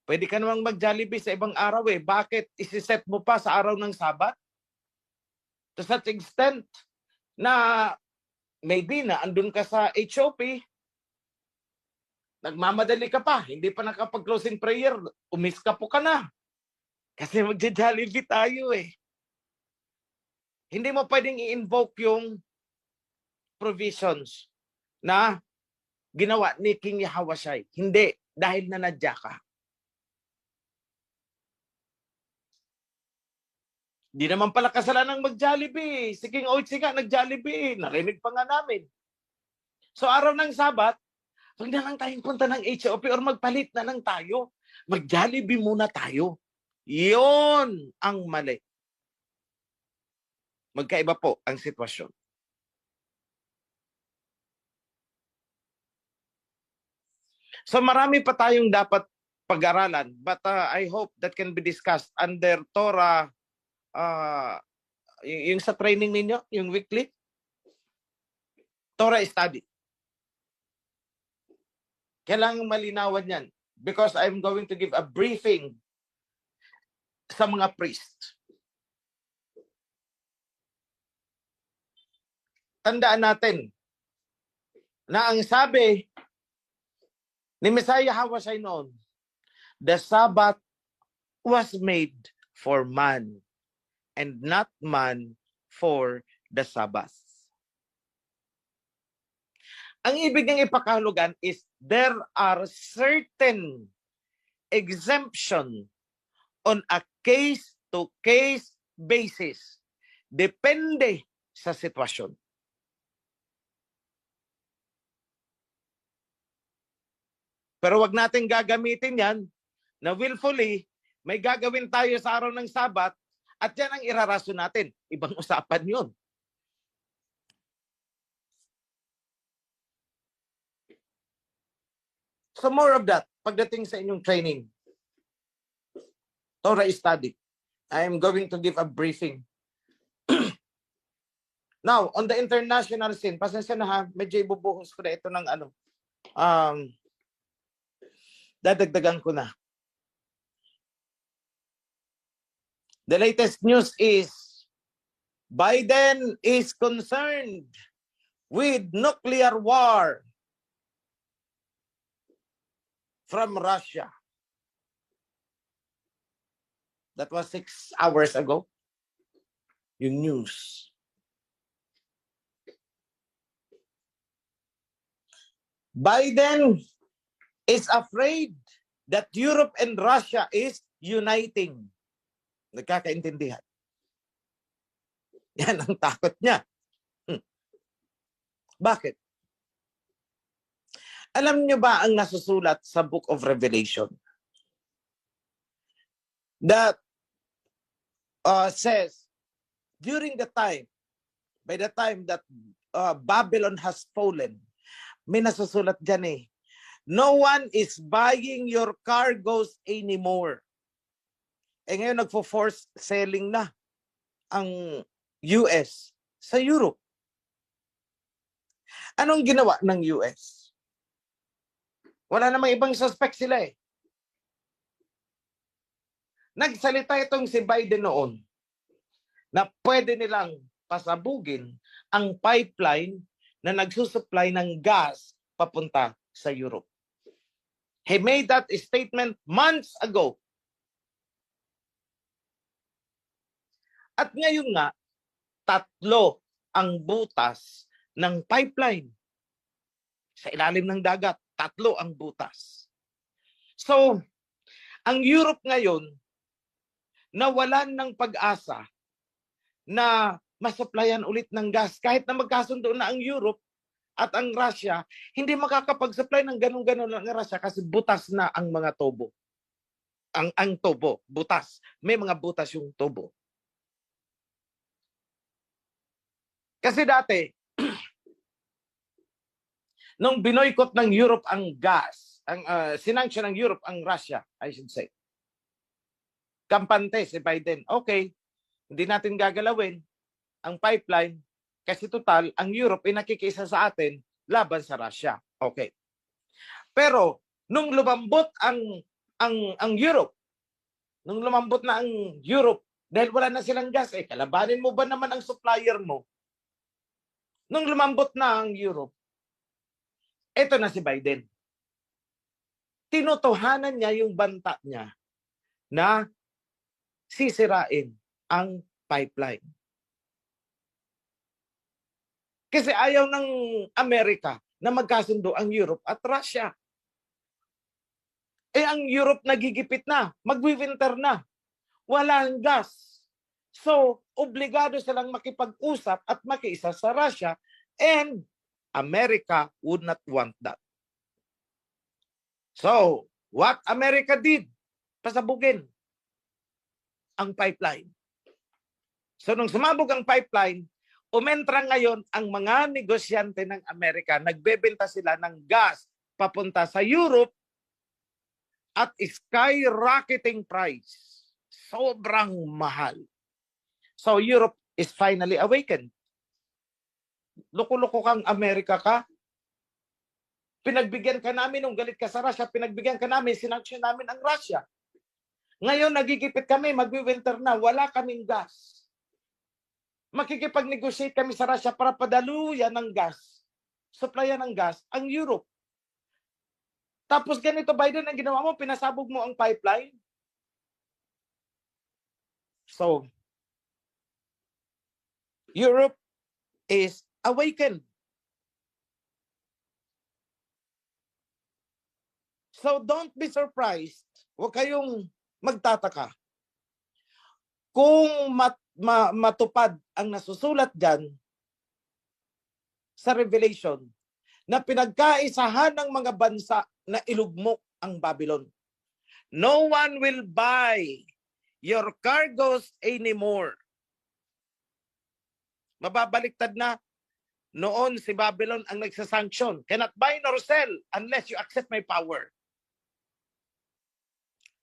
Pwede ka namang mag-Jollibee sa ibang araw eh. Bakit isi-set mo pa sa araw ng Sabat? To such extent na maybe na andun ka sa HOP, nagmamadali ka pa, hindi pa nakapag-closing prayer, umiska po ka na. Kasi mag-Jollibee tayo eh. Hindi mo pwedeng i-invoke yung provisions na ginawa ni King Yahawashai. Hindi, dahil nanadya ka. Di naman pala kasalanan mag-Jollibee. Si King Oichi nga nag-Jollibee. Narinig pa nga namin. So araw ng Sabat, huwag na lang tayong punta ng HOP or magpalit na lang tayo. Mag-Jollibee muna tayo. Yun ang mali. Magkaiba po ang sitwasyon. So marami pa tayong dapat pag-aralan, but I hope that can be discussed under Torah, yung sa training ninyo, yung weekly, Torah study. Kailangan malinawan yan because I'm going to give a briefing sa mga priest. Tandaan natin na ang sabi ni Messiah Hawashai noon, the Sabbath was made for man and not man for the Sabbath. Ang ibig niyang ipakahulugan is there are certain exemption on a case-to-case basis. Depende sa sitwasyon. Pero wag natin gagamitin yan na willfully may gagawin tayo sa araw ng Sabat at yan ang iraraso natin. Ibang usapan yun. So more of that pagdating sa inyong training. Torah study. I am going to give a briefing. Now, on the international scene, pasensya na ha, medyo ibubuhos ko na ito ng dadagdagan ko na. The latest news is Biden is concerned with nuclear war from Russia. That was 6 hours ago. Yung news. Biden is afraid that Europe and Russia is uniting. Nagkakaintindihan. Yan ang takot niya. Bakit? Alam niyo ba ang nasusulat sa Book of Revelation? That says, during the time, by the time that Babylon has fallen, may nasusulat dyan eh, no one is buying your cargoes anymore. Eh ngayon nagfo-force selling na ang US sa Europe. Anong ginawa ng US? Wala namang ibang suspect sila eh. Nagsalita itong si Biden noon na pwede nilang pasabugin ang pipeline na nagsusupply ng gas papunta sa Europe. He made that statement months ago. At ngayon nga, tatlo ang butas ng pipeline. Sa ilalim ng dagat, tatlo ang butas. So, ang Europe ngayon, nawalan ng pag-asa na masupplyan ulit ng gas. Kahit na magkasundo na ang Europe at ang Russia, hindi makakapag-supply ng ganun-ganun ng Russia kasi butas na ang mga tubo. Ang tubo, butas. May mga butas yung tubo. Kasi dati, nung binoykot ng Europe ang gas, sinanction ng Europe ang Russia, I should say. Kampante si Biden, okay, hindi natin gagalawin ang pipeline kasi total, ang Europe ay nakikisa sa atin laban sa Russia. Okay. Pero, nung lumambot ang Europe, nung lumambot na ang Europe, dahil wala na silang gas, kalabanin mo ba naman ang supplier mo? Nung lumambot na ang Europe, eto na si Biden. Tinutuhanan niya yung banta niya na sisirain ang pipeline. Kasi ayaw ng Amerika na magkasundo ang Europe at Russia. Ang Europe nagigipit na, magwi-winter na, walang gas. So, obligado silang makipag-usap at makiisa sa Russia, and America would not want that. So, what America did? Pasabugin ang pipeline. So, nung sumabog ang pipeline, umentra ngayon ang mga negosyante ng Amerika. Nagbebenta sila ng gas papunta sa Europe at skyrocketing price. Sobrang mahal. So Europe is finally awakened. Loko-loko kang Amerika ka. Pinagbigyan ka namin nung galit ka sa Russia, pinagbigyan ka namin, sinanksyon namin ang Russia. Ngayon nagigipit kami, magwi-winter na, wala kaming gas. Makikipag-negotiate kami sa Russia para padaluyan ng gas, supplyan ng gas, ang Europe. Tapos ganito, Biden, ang ginawa mo, pinasabog mo ang pipeline. So, Europe is awakened. So, don't be surprised. Huwag kayong magtataka. Kung matupad ang nasusulat dyan sa Revelation na pinagkaisahan ng mga bansa na ilugmok ang Babylon. No one will buy your cargoes anymore. Mababaliktad na. Noon si Babylon ang nagsasanction. Cannot buy nor sell unless you accept my power.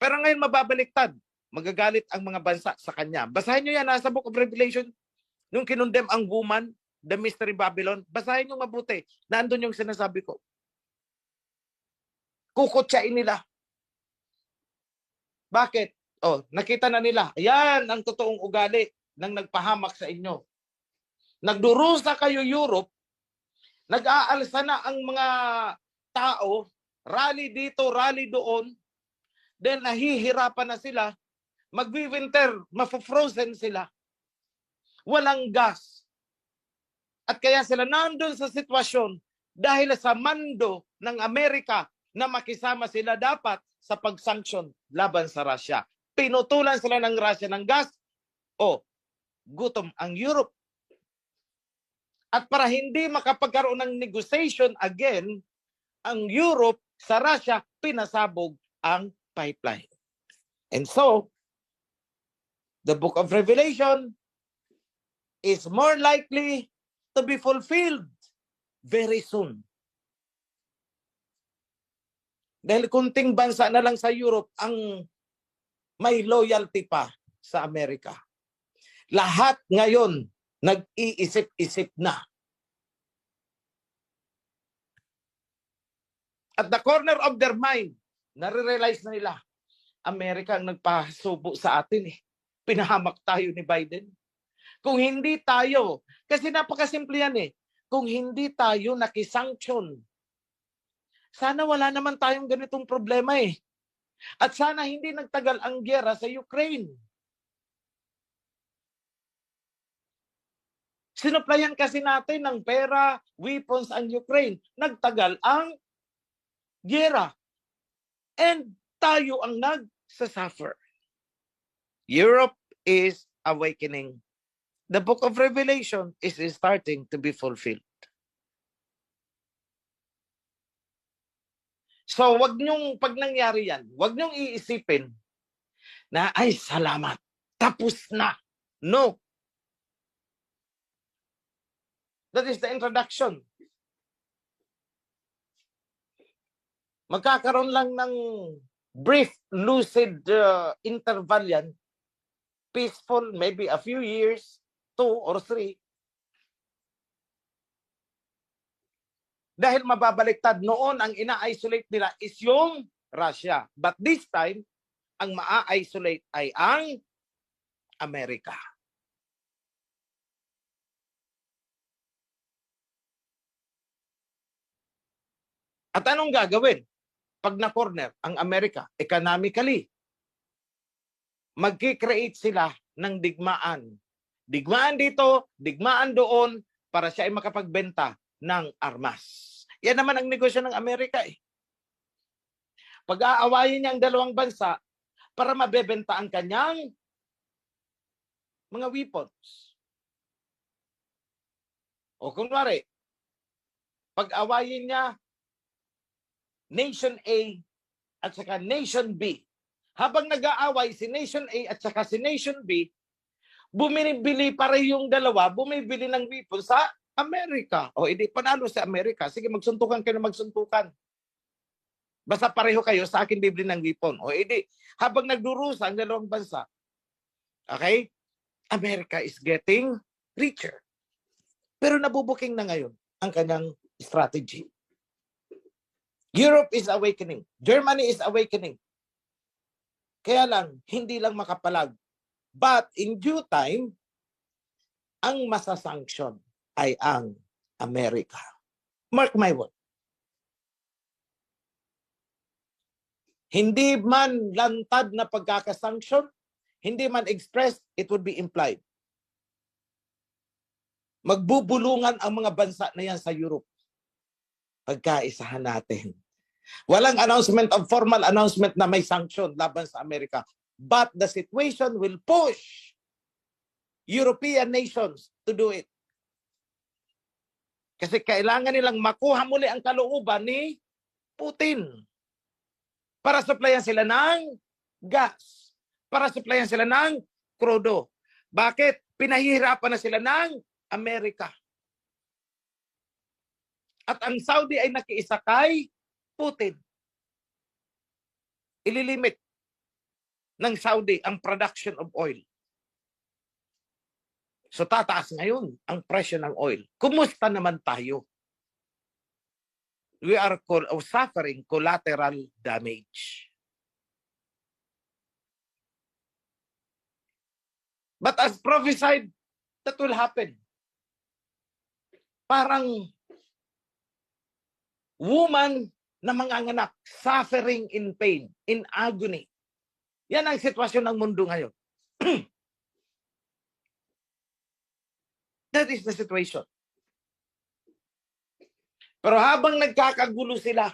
Pero ngayon mababaliktad. Magagalit ang mga bansa sa kanya. Basahin nyo yan, nasa Book of Revelation, nung kinundem ang woman, the mystery Babylon, basahin nyo mabuti. Nandun yung sinasabi ko. Kukutsain nila. Bakit? Nakita na nila. Ayan ang totoong ugali ng nagpahamak sa inyo. Nagdurusa kayo Europe, nag-aalsa na ang mga tao, rally dito, rally doon, then nahihirapan na sila, magwi-winter, mafo-frozen sila. Walang gas. At kaya sila nandun sa sitwasyon dahil sa mando ng Amerika na makisama sila dapat sa pag-sanction laban sa Russia. Pinutulan sila ng Russia ng gas, gutom ang Europe. At para hindi makapagkaroon ng negotiation again, ang Europe sa Russia, pinasabog ang pipeline. And so, the book of Revelation is more likely to be fulfilled very soon. Dahil kunting bansa na lang sa Europe ang may loyalty pa sa Amerika. Lahat ngayon nag-iisip-isip na. At the corner of their mind, nare-realize na nila, Amerika ang nagpasubo sa atin eh. Pinahamak tayo ni Biden. Kung hindi tayo, kasi napakasimple yan eh, kung hindi tayo nakisanction, sana wala naman tayong ganitong problema eh. At sana hindi nagtagal ang gyera sa Ukraine. Sinuplayan kasi natin ng pera, weapons ang Ukraine. Nagtagal ang giyera. And tayo ang nagsasuffer. Europe is awakening. The book of Revelation is starting to be fulfilled. So, wag niyong, pag nangyari yan, wag niyong iisipin na, ay, salamat, tapos na. No. That is the introduction. Magkakaroon lang ng brief, lucid interval yan. Peaceful, maybe a few years, 2 or 3. Dahil mababaliktad noon, ang ina-isolate nila is yung Russia. But this time, ang maa-isolate ay ang Amerika. At anong gagawin? Pag na-corner ang Amerika, economically, magkikreate sila ng digmaan. Digmaan dito, digmaan doon, para siya ay makapagbenta ng armas. Yan naman ang negosyo ng Amerika eh. Pag-aawayin niya ang dalawang bansa para mabebenta ang kanyang mga weapons. O kunwari, pag-awayin niya Nation A at saka Nation B. Habang nag-aaway si Nation A at saka si Nation B, bumibili para yung dalawa, bumibili ng weapon sa Amerika. O hindi, panalo sa Amerika. Sige, magsuntukan kayo na magsuntukan. Basta pareho kayo, sa akin bibili ng weapon. O hindi, habang nagdurusa ang dalawang bansa, okay, America is getting richer. Pero nabubuking na ngayon ang kanyang strategy. Europe is awakening. Germany is awakening. Kaya lang, hindi lang makapalag. But in due time, ang masasanction ay ang Amerika. Mark my word. Hindi man lantad na pagkakasanction, hindi man expressed, it would be implied. Magbubulungan ang mga bansa na yan sa Europe. Pagkaisahan natin. Walang announcement of formal announcement na may sanction laban sa Amerika. But the situation will push European nations to do it. Kasi kailangan nilang makuha muli ang kalooban ni Putin para supplyan sila ng gas, para supplyan sila ng krudo. Bakit? Pinahihirapan na sila ng Amerika. At ang Saudi ay nakiisa kay Putin. Ililimit ng Saudi ang production of oil. So tataas ngayon ang presyo ng oil. Kumusta naman tayo? We are suffering collateral damage. But as prophesied, that will happen. Parang woman na manganganak, suffering in pain, in agony. Yan ang sitwasyon ng mundo ngayon. That is the situation. Pero habang nagkakagulo sila,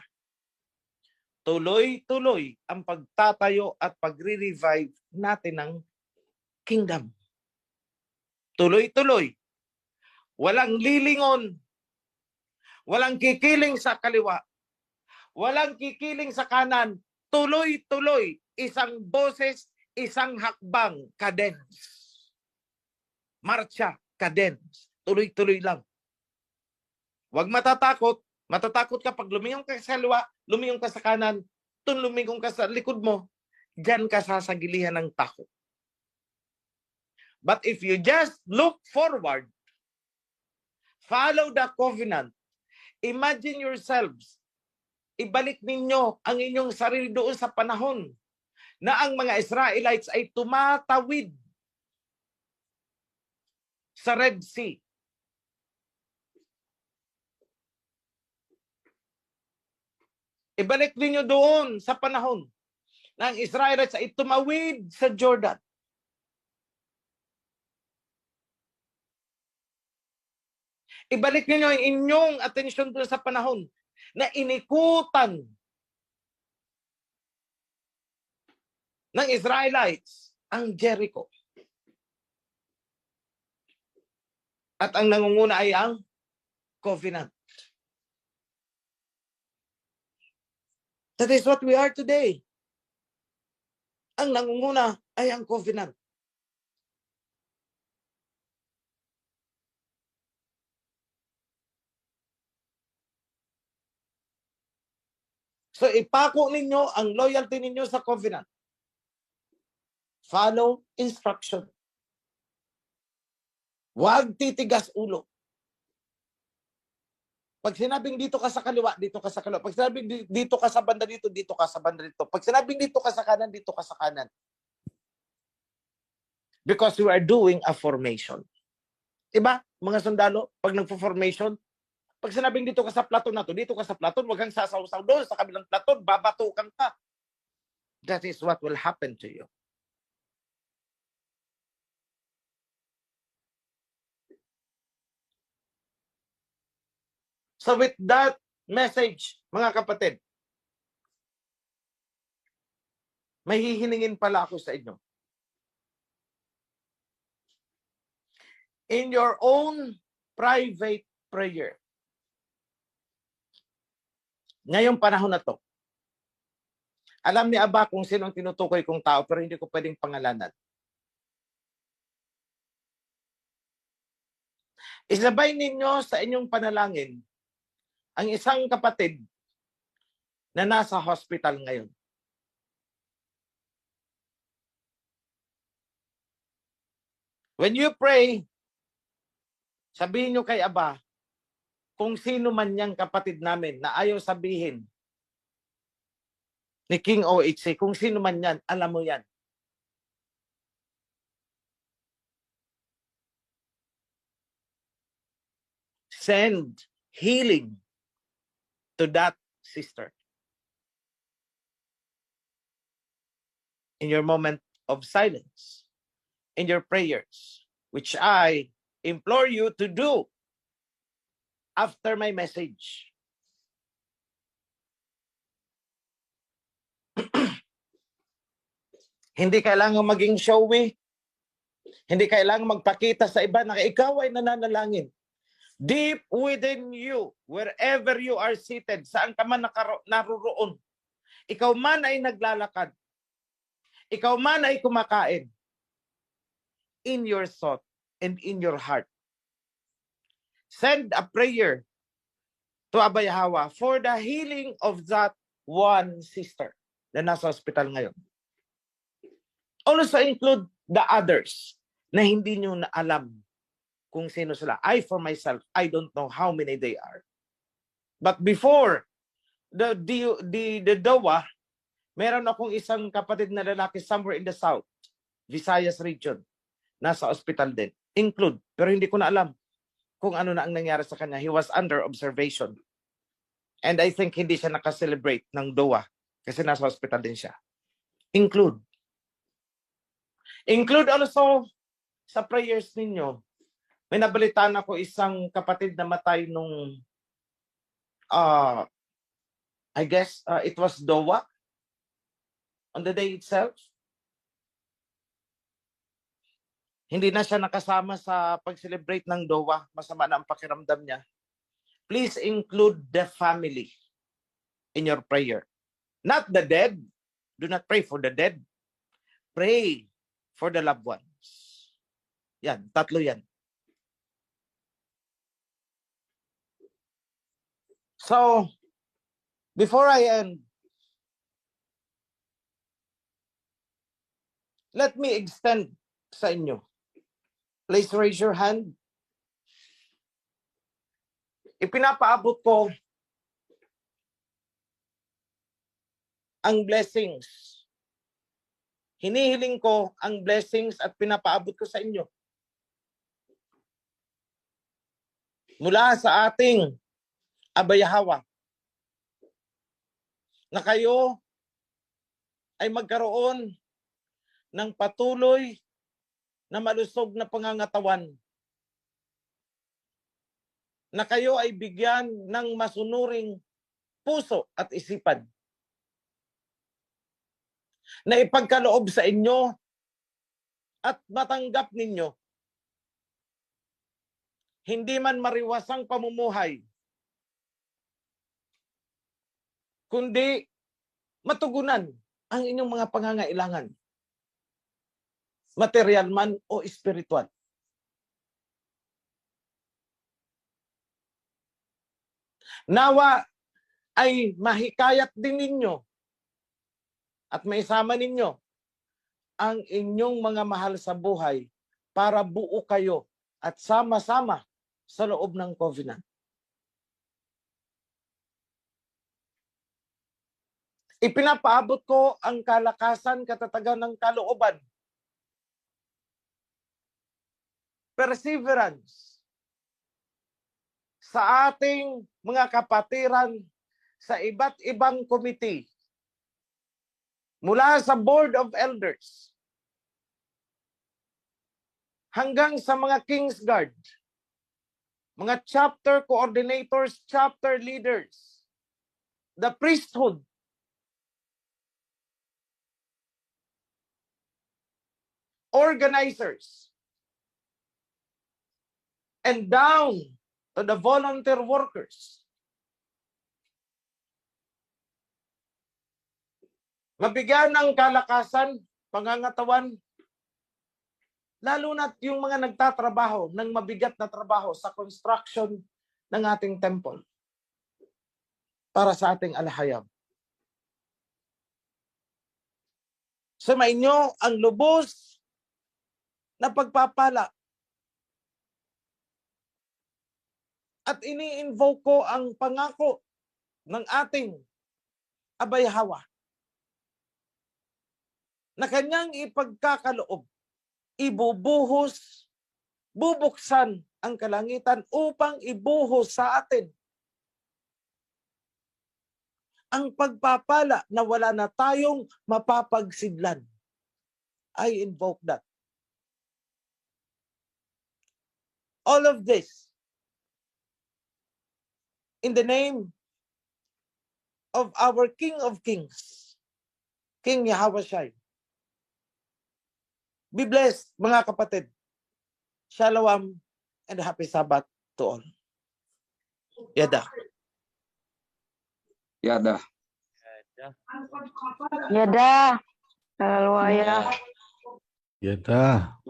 tuloy-tuloy ang pagtatayo at pagre-revive natin ng kingdom. Tuloy-tuloy. Walang lilingon. Walang kikiling sa kaliwa. Walang kikiling sa kanan. Tuloy-tuloy. Isang boses, isang hakbang. Cadence. Marcha. Cadence. Tuloy-tuloy lang. Huwag matatakot. Matatakot ka pag lumingong ka sa kaliwa, lumingong ka sa kanan, lumingong ka sa likod mo, diyan ka sasagilihan ng takot. But if you just look forward, follow the covenant, imagine yourselves, ibalik ninyo ang inyong sarili doon sa panahon na ang mga Israelites ay tumatawid sa Red Sea. Ibalik ninyo doon sa panahon na ang Israelites ay tumawid sa Jordan. Ibalik ninyo ang inyong atensyon doon sa panahon na inikutan ng Israelites ang Jericho. At ang nangunguna ay ang covenant. That is what we are today. Ang nangunguna ay ang covenant. So ipako ninyo ang loyalty ninyo sa covenant. Follow instruction. Huwag titigas ulo. Pag sinabing dito ka sa kaliwa, dito ka sa kaliwa. Pag sinabing dito ka sa banda dito, dito ka sa banda dito. Pag sinabing dito ka sa kanan, dito ka sa kanan. Because we are doing a formation. Diba, mga sundalo, pag nagpo-formation, pag sinabing dito ka sa platon na to, dito ka sa platon, wag kang sasaw-saw doon sa kabilang platon, babatukan ka. That is what will happen to you. So with that message, mga kapatid, may hihiningin pala ako sa inyo. In your own private prayer, ngayong panahon na to, alam ni Aba kung sino ang tinutukoy kong tao pero hindi ko pwedeng pangalanan. Isabay ninyo sa inyong panalangin ang isang kapatid na nasa hospital ngayon. When you pray, sabihin nyo kay Aba kung sino man niyang kapatid namin na ayaw sabihin ni King OHC, kung sino man yan, alam mo yan. Send healing to that sister. In your moment of silence, in your prayers, which I implore you to do after my message. Hindi kailangan maging showy. Hindi kailangan magpakita sa iba na ikaw ay nananalangin. Deep within you, wherever you are seated, saan ka man naruroon, ikaw man ay naglalakad, ikaw man ay kumakain, in your thought and in your heart, send a prayer to Abba Yahweh for the healing of that one sister na nasa hospital ngayon. Also include the others na hindi nyo na alam kung sino sila. I, for myself, I don't know how many they are. But before the DOWA, meron akong isang kapatid na lalaki somewhere in the south, Visayas region, nasa hospital din. Include, pero hindi ko na alam kung ano na ang nangyari sa kanya. He was under observation. And I think hindi siya nakaselebrate ng DOWA kasi nasa hospital din siya. Include. Include also sa prayers ninyo. May nabalitaan ako isang kapatid na matay nung I guess it was DOWA on the day itself. Hindi na siya nakasama sa pag-celebrate ng DOWA. Masama na ang pakiramdam niya. Please include the family in your prayer. Not the dead. Do not pray for the dead. Pray for the loved ones. Yan, tatlo yan. So, before I end, let me extend sa inyo. Please raise your hand. Ipinapaabot ko ang blessings. Hinihiling ko ang blessings at pinapaabot ko sa inyo. Mula sa ating Abba Yahweh, na kayo ay magkaroon ng patuloy na malusog na pangangatawan. na kayo ay bigyan ng masunuring puso at isipan na ipagkaloob sa inyo at matanggap ninyo hindi man mariwasang pamumuhay, kundi matugunan ang inyong mga pangangailangan, material man o espiritual. Nawa ay mahikayat din ninyo at maisama ninyo ang inyong mga mahal sa buhay para buo kayo at sama-sama sa loob ng covenant. Ipinapaabot ko ang kalakasan, katatagan ng kalooban, perseverance sa ating mga kapatiran sa iba't ibang committee, mula sa Board of Elders hanggang sa mga Kingsguard, mga chapter coordinators, chapter leaders, the priesthood, organizers, and down to the volunteer workers. Mabigyan ng kalakasan, pangangatawan, lalo na yung mga nagtatrabaho ng mabigat na trabaho sa construction ng ating temple para sa ating alahayab. Sumainyo ang lubos na pagpapala. At ini-invoke ko ang pangako ng ating Abay Hawa na kanyang ipagkakaloob, ibubuhos, bubuksan ang kalangitan upang ibuhos sa atin ang pagpapala na wala na tayong mapapagsidlan. I invoke that. All of this in the name of our King of Kings, King Yahawashi. Be blessed, mga kapatid. Shalom and happy Sabbath to all. Yada. Yada. Yada. Haleluya. Yada.